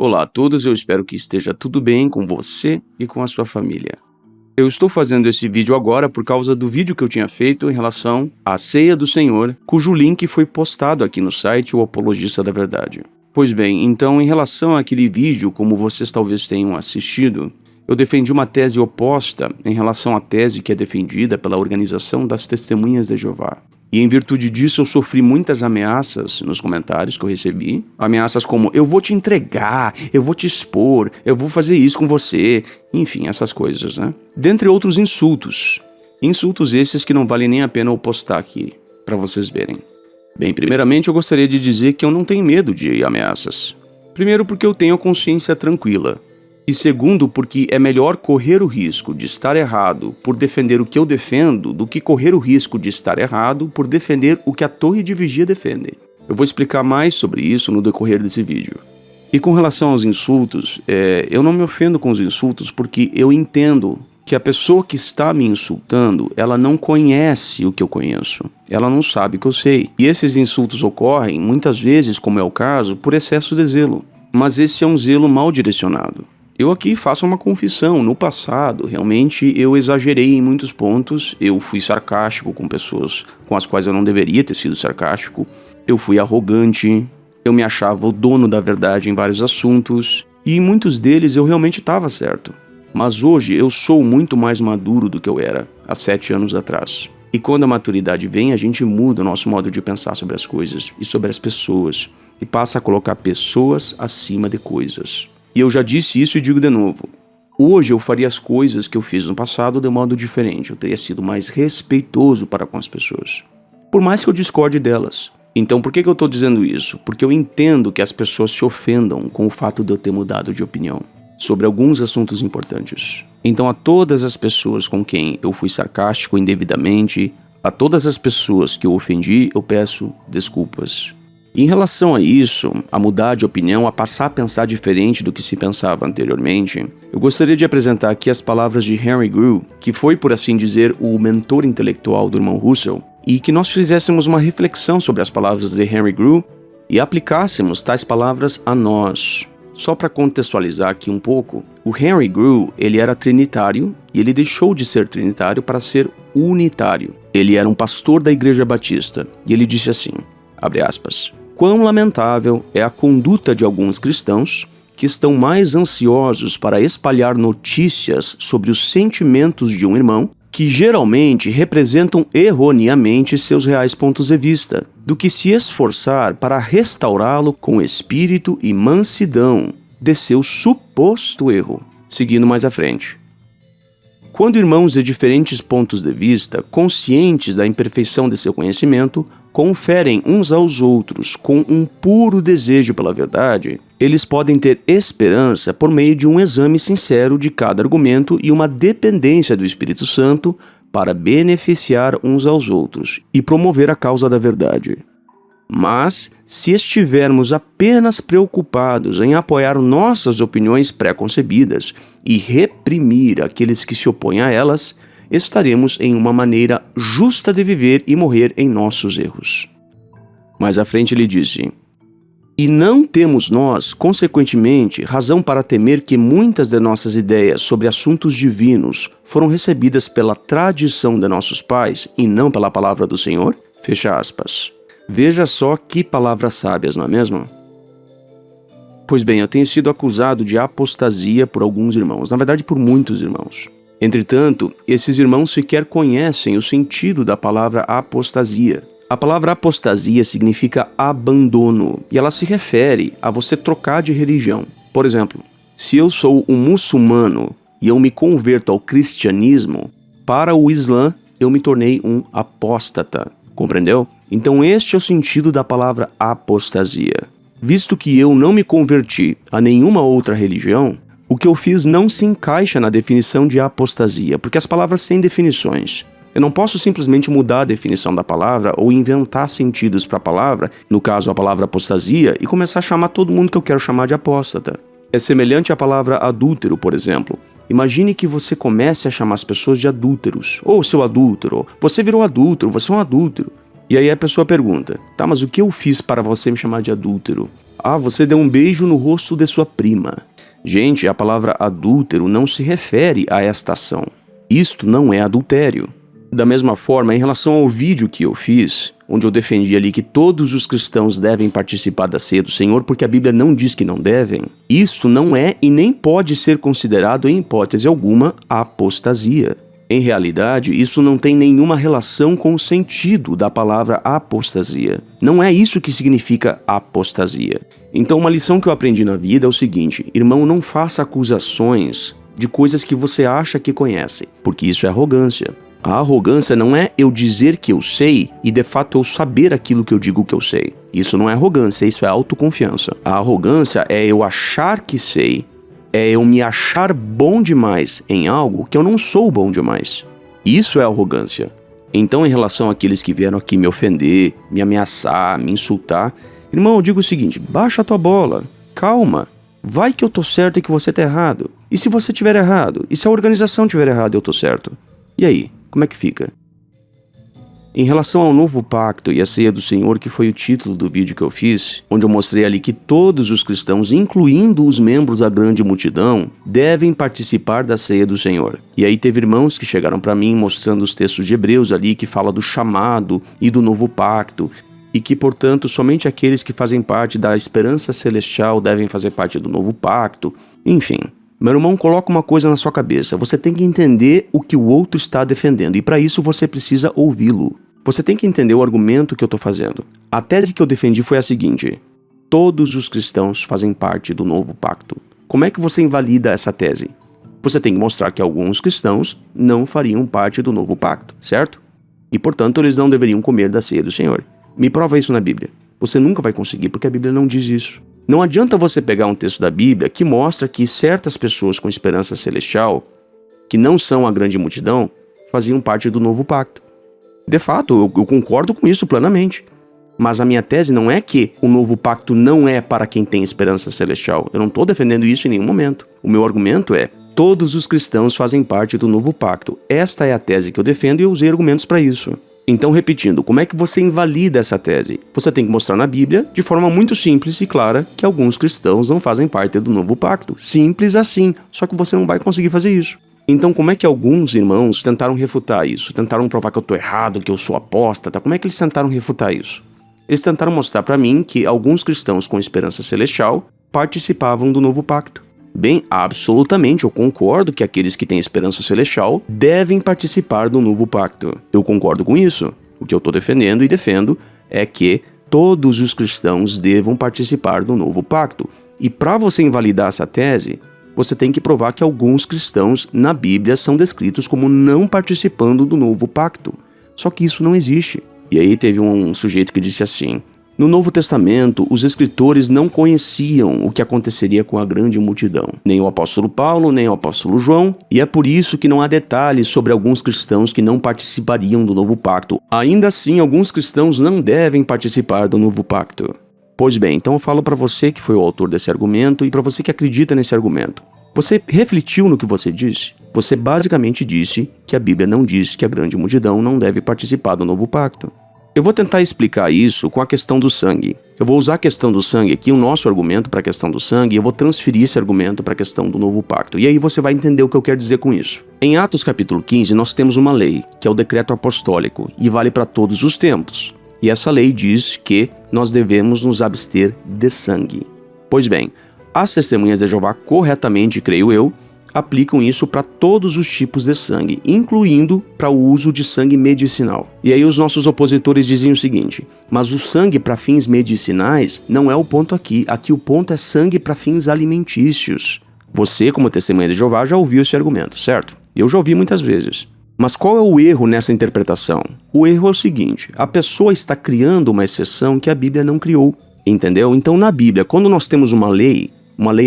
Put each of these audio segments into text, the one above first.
Olá a todos, eu espero que esteja tudo bem com você e com a sua família. Eu estou fazendo esse vídeo agora por causa do vídeo que eu tinha feito em relação à Ceia do Senhor, cujo link foi postado aqui no site O Apologista da Verdade. Pois bem, então em relação àquele vídeo, como vocês talvez tenham assistido, eu defendi uma tese oposta em relação à tese que é defendida pela Organização das Testemunhas de Jeová. E em virtude disso eu sofri muitas ameaças nos comentários que eu recebi. Ameaças como, eu vou te entregar, eu vou te expor, eu vou fazer isso com você. Enfim, essas coisas, né? Dentre outros insultos. Insultos esses que não valem nem a pena eu postar aqui, para vocês verem. Bem, primeiramente eu gostaria de dizer que eu não tenho medo de ameaças. Primeiro porque eu tenho a consciência tranquila. E segundo, porque é melhor correr o risco de estar errado por defender o que eu defendo do que correr o risco de estar errado por defender o que a torre de vigia defende. Eu vou explicar mais sobre isso no decorrer desse vídeo. E com relação aos insultos, eu não me ofendo com os insultos porque eu entendo que a pessoa que está me insultando, ela não conhece o que eu conheço. Ela não sabe o que eu sei. E esses insultos ocorrem, muitas vezes, como é o caso, por excesso de zelo. Mas esse é um zelo mal direcionado. Eu aqui faço uma confissão, no passado, realmente eu exagerei em muitos pontos, eu fui sarcástico com pessoas com as quais eu não deveria ter sido sarcástico, eu fui arrogante, eu me achava o dono da verdade em vários assuntos, e em muitos deles eu realmente estava certo. Mas hoje eu sou muito mais maduro do que eu era, há 7 anos atrás. E quando a maturidade vem, a gente muda o nosso modo de pensar sobre as coisas e sobre as pessoas, e passa a colocar pessoas acima de coisas. E eu já disse isso e digo de novo. Hoje eu faria as coisas que eu fiz no passado de modo diferente. Eu teria sido mais respeitoso para com as pessoas. Por mais que eu discorde delas. Então por que eu estou dizendo isso? Porque eu entendo que as pessoas se ofendam com o fato de eu ter mudado de opinião sobre alguns assuntos importantes. Então a todas as pessoas com quem eu fui sarcástico indevidamente, a todas as pessoas que eu ofendi, eu peço desculpas. E em relação a isso, a mudar de opinião, a passar a pensar diferente do que se pensava anteriormente, eu gostaria de apresentar aqui as palavras de Henry Grew, que foi, por assim dizer, o mentor intelectual do irmão Russell, e que nós fizéssemos uma reflexão sobre as palavras de Henry Grew e aplicássemos tais palavras a nós. Só para contextualizar aqui um pouco, o Henry Grew, ele era trinitário e ele deixou de ser trinitário para ser unitário. Ele era um pastor da Igreja Batista e ele disse assim, abre aspas, quão lamentável é a conduta de alguns cristãos que estão mais ansiosos para espalhar notícias sobre os sentimentos de um irmão que geralmente representam erroneamente seus reais pontos de vista, do que se esforçar para restaurá-lo com espírito e mansidão de seu suposto erro. Seguindo mais à frente. Quando irmãos de diferentes pontos de vista, conscientes da imperfeição de seu conhecimento, conferem uns aos outros com um puro desejo pela verdade, eles podem ter esperança por meio de um exame sincero de cada argumento e uma dependência do Espírito Santo para beneficiar uns aos outros e promover a causa da verdade. Mas, se estivermos apenas preocupados em apoiar nossas opiniões pré-concebidas e reprimir aqueles que se opõem a elas, estaremos em uma maneira justa de viver e morrer em nossos erros. Mais à frente ele disse, e não temos nós, consequentemente, razão para temer que muitas de nossas ideias sobre assuntos divinos foram recebidas pela tradição de nossos pais e não pela palavra do Senhor? Fecha aspas. Veja só que palavras sábias, não é mesmo? Pois bem, eu tenho sido acusado de apostasia por alguns irmãos, na verdade por muitos irmãos. Entretanto, esses irmãos sequer conhecem o sentido da palavra apostasia. A palavra apostasia significa abandono, e ela se refere a você trocar de religião. Por exemplo, se eu sou um muçulmano e eu me converto ao cristianismo, para o Islã eu me tornei um apóstata. Compreendeu? Então este é o sentido da palavra apostasia. Visto que eu não me converti a nenhuma outra religião, o que eu fiz não se encaixa na definição de apostasia, porque as palavras têm definições. Eu não posso simplesmente mudar a definição da palavra ou inventar sentidos para a palavra, no caso a palavra apostasia, e começar a chamar todo mundo que eu quero chamar de apóstata. É semelhante à palavra adúltero, por exemplo. Imagine que você comece a chamar as pessoas de adúlteros. Ou seu adúltero, você virou adúltero, você é um adúltero. E aí a pessoa pergunta, tá, mas o que eu fiz para você me chamar de adúltero? Ah, você deu um beijo no rosto de sua prima. Gente, a palavra adúltero não se refere a esta ação. Isto não é adultério. Da mesma forma, em relação ao vídeo que eu fiz, onde eu defendi ali que todos os cristãos devem participar da ceia do Senhor, porque a Bíblia não diz que não devem, isso não é e nem pode ser considerado em hipótese alguma apostasia. Em realidade, isso não tem nenhuma relação com o sentido da palavra apostasia. Não é isso que significa apostasia. Então, uma lição que eu aprendi na vida é o seguinte: irmão, não faça acusações de coisas que você acha que conhece, porque isso é arrogância. A arrogância não é eu dizer que eu sei e de fato eu saber aquilo que eu digo que eu sei. Isso não é arrogância, isso é autoconfiança. A arrogância é eu achar que sei, é eu me achar bom demais em algo que eu não sou bom demais. Isso é arrogância. Então, em relação àqueles que vieram aqui me ofender, me ameaçar, me insultar, irmão, eu digo o seguinte: baixa a tua bola, calma. Vai que eu tô certo e que você tá errado. E se você tiver errado? E se a organização tiver errado e eu tô certo? E aí, como é que fica? Em relação ao novo pacto e a ceia do Senhor, que foi o título do vídeo que eu fiz, onde eu mostrei ali que todos os cristãos, incluindo os membros da grande multidão, devem participar da ceia do Senhor. E aí teve irmãos que chegaram para mim mostrando os textos de Hebreus ali, que fala do chamado e do novo pacto, e que, portanto, somente aqueles que fazem parte da esperança celestial devem fazer parte do novo pacto. Enfim, meu irmão, coloca uma coisa na sua cabeça: você tem que entender o que o outro está defendendo, e para isso você precisa ouvi-lo. Você tem que entender o argumento que eu estou fazendo. A tese que eu defendi foi a seguinte: todos os cristãos fazem parte do novo pacto. Como é que você invalida essa tese? Você tem que mostrar que alguns cristãos não fariam parte do novo pacto, certo? E, portanto, eles não deveriam comer da ceia do Senhor. Me prova isso na Bíblia. Você nunca vai conseguir, porque a Bíblia não diz isso. Não adianta você pegar um texto da Bíblia que mostra que certas pessoas com esperança celestial, que não são a grande multidão, faziam parte do novo pacto. De fato, eu concordo com isso plenamente. Mas a minha tese não é que o novo pacto não é para quem tem esperança celestial. Eu não estou defendendo isso em nenhum momento. O meu argumento é: todos os cristãos fazem parte do novo pacto. Esta é a tese que eu defendo e eu usei argumentos para isso. Então, repetindo, como é que você invalida essa tese? Você tem que mostrar na Bíblia, de forma muito simples e clara, que alguns cristãos não fazem parte do novo pacto. Simples assim, só que você não vai conseguir fazer isso. Então, como é que alguns irmãos tentaram refutar isso? Tentaram provar que eu estou errado, que eu sou apóstata? Como é que eles tentaram refutar isso? Eles tentaram mostrar para mim que alguns cristãos com esperança celestial participavam do novo pacto. Bem, absolutamente, eu concordo que aqueles que têm esperança celestial devem participar do novo pacto. Eu concordo com isso. O que eu estou defendendo e defendo é que todos os cristãos devam participar do novo pacto. E para você invalidar essa tese, você tem que provar que alguns cristãos na Bíblia são descritos como não participando do novo pacto. Só que isso não existe. E aí teve um sujeito que disse assim: no Novo Testamento, os escritores não conheciam o que aconteceria com a grande multidão. Nem o apóstolo Paulo, nem o apóstolo João. E é por isso que não há detalhes sobre alguns cristãos que não participariam do novo pacto. Ainda assim, alguns cristãos não devem participar do novo pacto. Pois bem, então eu falo para você que foi o autor desse argumento e para você que acredita nesse argumento. Você refletiu no que você disse? Você basicamente disse que a Bíblia não diz que a grande multidão não deve participar do novo pacto. Eu vou tentar explicar isso com a questão do sangue. Eu vou usar a questão do sangue aqui, o nosso argumento para a questão do sangue, e eu vou transferir esse argumento para a questão do novo pacto. E aí você vai entender o que eu quero dizer com isso. Em Atos capítulo 15, nós temos uma lei, que é o decreto apostólico, e vale para todos os tempos. E essa lei diz que nós devemos nos abster de sangue. Pois bem, as testemunhas de Jeová, corretamente, creio eu, aplicam isso para todos os tipos de sangue, incluindo para o uso de sangue medicinal. E aí os nossos opositores dizem o seguinte: mas o sangue para fins medicinais não é o ponto aqui. Aqui o ponto é sangue para fins alimentícios. Você, como testemunha de Jeová, já ouviu esse argumento, certo? Eu já ouvi muitas vezes. Mas qual é o erro nessa interpretação? O erro é o seguinte: a pessoa está criando uma exceção que a Bíblia não criou, entendeu? Então na Bíblia, quando nós temos uma lei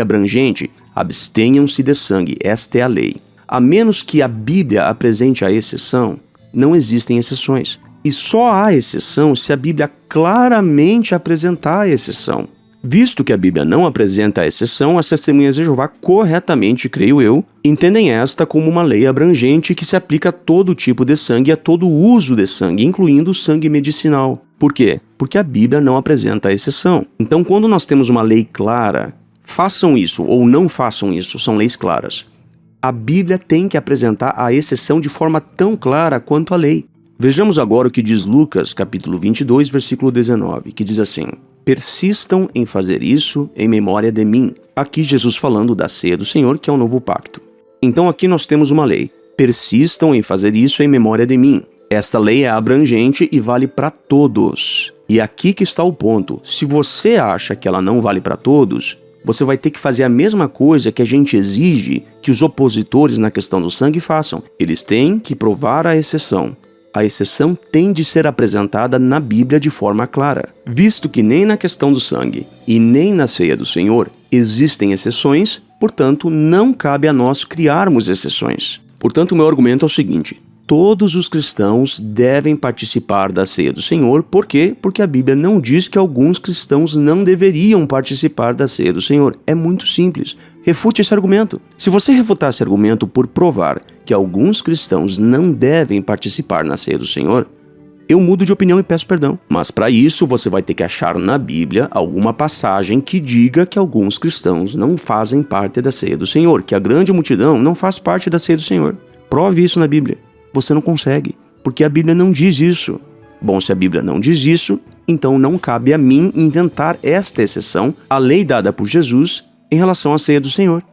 abrangente, abstenham-se de sangue, esta é a lei. A menos que a Bíblia apresente a exceção, não existem exceções. E só há exceção se a Bíblia claramente apresentar a exceção. Visto que a Bíblia não apresenta a exceção, as testemunhas de Jeová corretamente, creio eu, entendem esta como uma lei abrangente que se aplica a todo tipo de sangue e a todo uso de sangue, incluindo o sangue medicinal. Por quê? Porque a Bíblia não apresenta a exceção. Então, quando nós temos uma lei clara, façam isso ou não façam isso, são leis claras. A Bíblia tem que apresentar a exceção de forma tão clara quanto a lei. Vejamos agora o que diz Lucas, capítulo 22, versículo 19, que diz assim: persistam em fazer isso em memória de mim. Aqui Jesus falando da ceia do Senhor, que é o novo pacto. Então aqui nós temos uma lei. Persistam em fazer isso em memória de mim. Esta lei é abrangente e vale para todos. E aqui que está o ponto. Se você acha que ela não vale para todos, você vai ter que fazer a mesma coisa que a gente exige que os opositores na questão do sangue façam. Eles têm que provar a exceção. A exceção tem de ser apresentada na Bíblia de forma clara, visto que nem na questão do sangue e nem na ceia do Senhor existem exceções, portanto, não cabe a nós criarmos exceções. Portanto, o meu argumento é o seguinte: todos os cristãos devem participar da ceia do Senhor. Por quê? Porque a Bíblia não diz que alguns cristãos não deveriam participar da ceia do Senhor. É muito simples. Refute esse argumento. Se você refutar esse argumento por provar que alguns cristãos não devem participar na ceia do Senhor, eu mudo de opinião e peço perdão. Mas para isso você vai ter que achar na Bíblia alguma passagem que diga que alguns cristãos não fazem parte da ceia do Senhor, que a grande multidão não faz parte da ceia do Senhor. Prove isso na Bíblia. Você não consegue, porque a Bíblia não diz isso. Bom, se a Bíblia não diz isso, então não cabe a mim inventar esta exceção, a lei dada por Jesus, em relação à ceia do Senhor.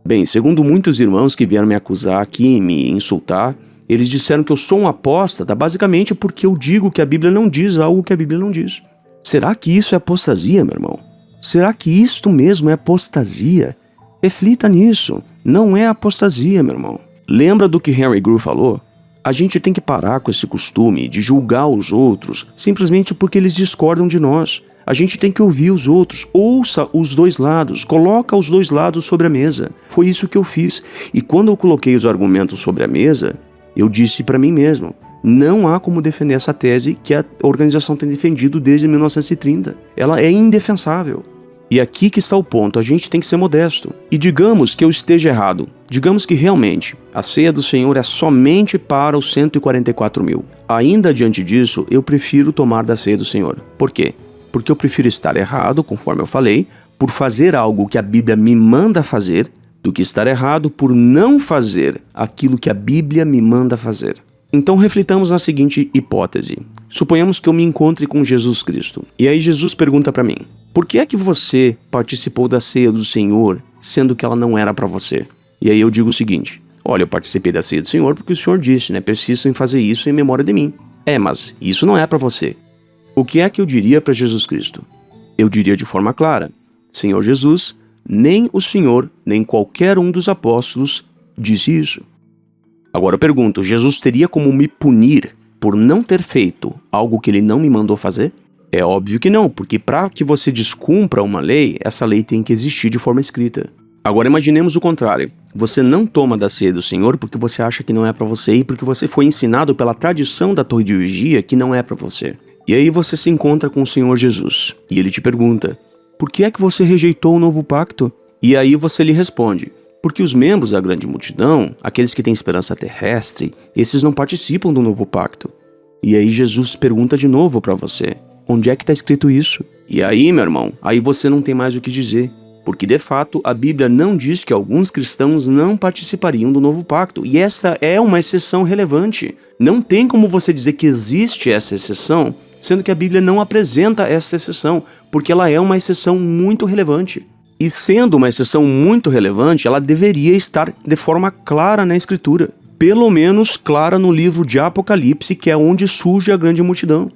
Bem, segundo muitos irmãos que vieram me acusar aqui e me insultar, eles disseram que eu sou um apóstata, basicamente porque eu digo que a Bíblia não diz algo que a Bíblia não diz. Será que isso é apostasia, meu irmão? Será que isto mesmo é apostasia? Reflita nisso. Não é apostasia, meu irmão. Lembra do que Henry Grew falou? A gente tem que parar com esse costume de julgar os outros simplesmente porque eles discordam de nós. A gente tem que ouvir os outros, ouça os dois lados, coloca os dois lados sobre a mesa. Foi isso que eu fiz. E quando eu coloquei os argumentos sobre a mesa, eu disse para mim mesmo: não há como defender essa tese que a organização tem defendido desde 1930. Ela é indefensável. E aqui que está o ponto, a gente tem que ser modesto. E digamos que eu esteja errado. Digamos que realmente a ceia do Senhor é somente para os 144 mil. Ainda diante disso, eu prefiro tomar da ceia do Senhor. Por quê? Porque eu prefiro estar errado, conforme eu falei, por fazer algo que a Bíblia me manda fazer, do que estar errado por não fazer aquilo que a Bíblia me manda fazer. Então reflitamos na seguinte hipótese. Suponhamos que eu me encontre com Jesus Cristo. E aí Jesus pergunta para mim: por que é que você participou da ceia do Senhor, sendo que ela não era para você? E aí eu digo o seguinte: olha, eu participei da ceia do Senhor porque o Senhor disse, persistam em fazer isso em memória de mim. Mas isso não é para você. O que é que eu diria para Jesus Cristo? Eu diria de forma clara: Senhor Jesus, nem o Senhor, nem qualquer um dos apóstolos disse isso. Agora eu pergunto, Jesus teria como me punir por não ter feito algo que ele não me mandou fazer? É óbvio que não, porque para que você descumpra uma lei, essa lei tem que existir de forma escrita. Agora imaginemos o contrário. Você não toma da ceia do Senhor porque você acha que não é para você e porque você foi ensinado pela tradição da torre de vigia que não é para você. E aí você se encontra com o Senhor Jesus e ele te pergunta: por que é que você rejeitou o novo pacto? E aí você lhe responde: porque os membros da grande multidão, aqueles que têm esperança terrestre, esses não participam do novo pacto. E aí Jesus pergunta de novo para você: onde é que está escrito isso? E aí, meu irmão, aí você não tem mais o que dizer. Porque, de fato, a Bíblia não diz que alguns cristãos não participariam do novo pacto. E essa é uma exceção relevante. Não tem como você dizer que existe essa exceção, sendo que a Bíblia não apresenta essa exceção, porque ela é uma exceção muito relevante. E sendo uma exceção muito relevante, ela deveria estar de forma clara na Escritura. Pelo menos clara no livro de Apocalipse, que é onde surge a grande multidão.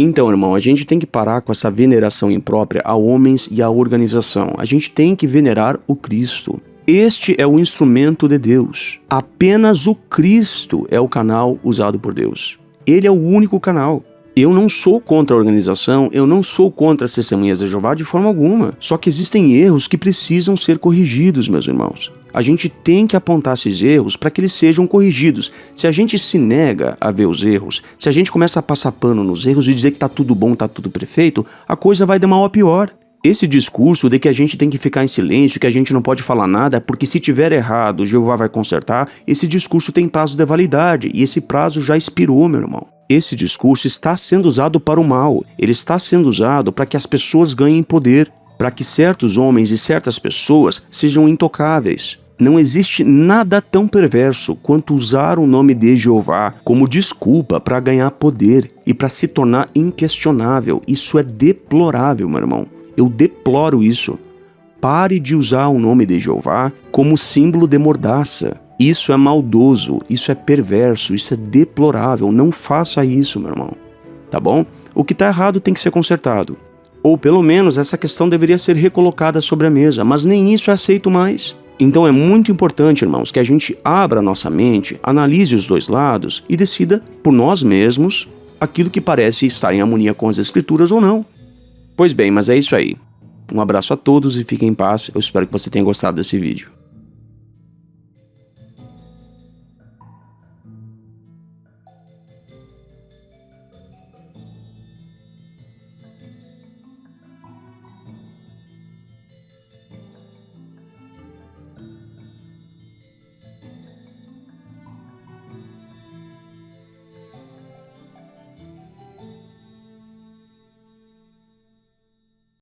Então, irmão, a gente tem que parar com essa veneração imprópria a homens e a organização. A gente tem que venerar o Cristo. Este é o instrumento de Deus. Apenas o Cristo é o canal usado por Deus. Ele é o único canal. Eu não sou contra a organização, eu não sou contra as testemunhas de Jeová de forma alguma. Só que existem erros que precisam ser corrigidos, meus irmãos. A gente tem que apontar esses erros para que eles sejam corrigidos. Se a gente se nega a ver os erros, se a gente começa a passar pano nos erros e dizer que está tudo bom, está tudo perfeito, a coisa vai de mal a pior. Esse discurso de que a gente tem que ficar em silêncio, que a gente não pode falar nada, porque se tiver errado, Jeová vai consertar, esse discurso tem prazo de validade, e esse prazo já expirou, meu irmão. Esse discurso está sendo usado para o mal, ele está sendo usado para que as pessoas ganhem poder, para que certos homens e certas pessoas sejam intocáveis. Não existe nada tão perverso quanto usar o nome de Jeová como desculpa para ganhar poder e para se tornar inquestionável. Isso é deplorável, meu irmão. Eu deploro isso. Pare de usar o nome de Jeová como símbolo de mordaça. Isso é maldoso, isso é perverso, isso é deplorável. Não faça isso, meu irmão. Tá bom? O que está errado tem que ser consertado. Ou pelo menos essa questão deveria ser recolocada sobre a mesa, mas nem isso é aceito mais. Então é muito importante, irmãos, que a gente abra a nossa mente, analise os dois lados e decida por nós mesmos aquilo que parece estar em harmonia com as Escrituras ou não. Pois bem, mas é isso aí. Um abraço a todos e fiquem em paz. Eu espero que você tenha gostado desse vídeo.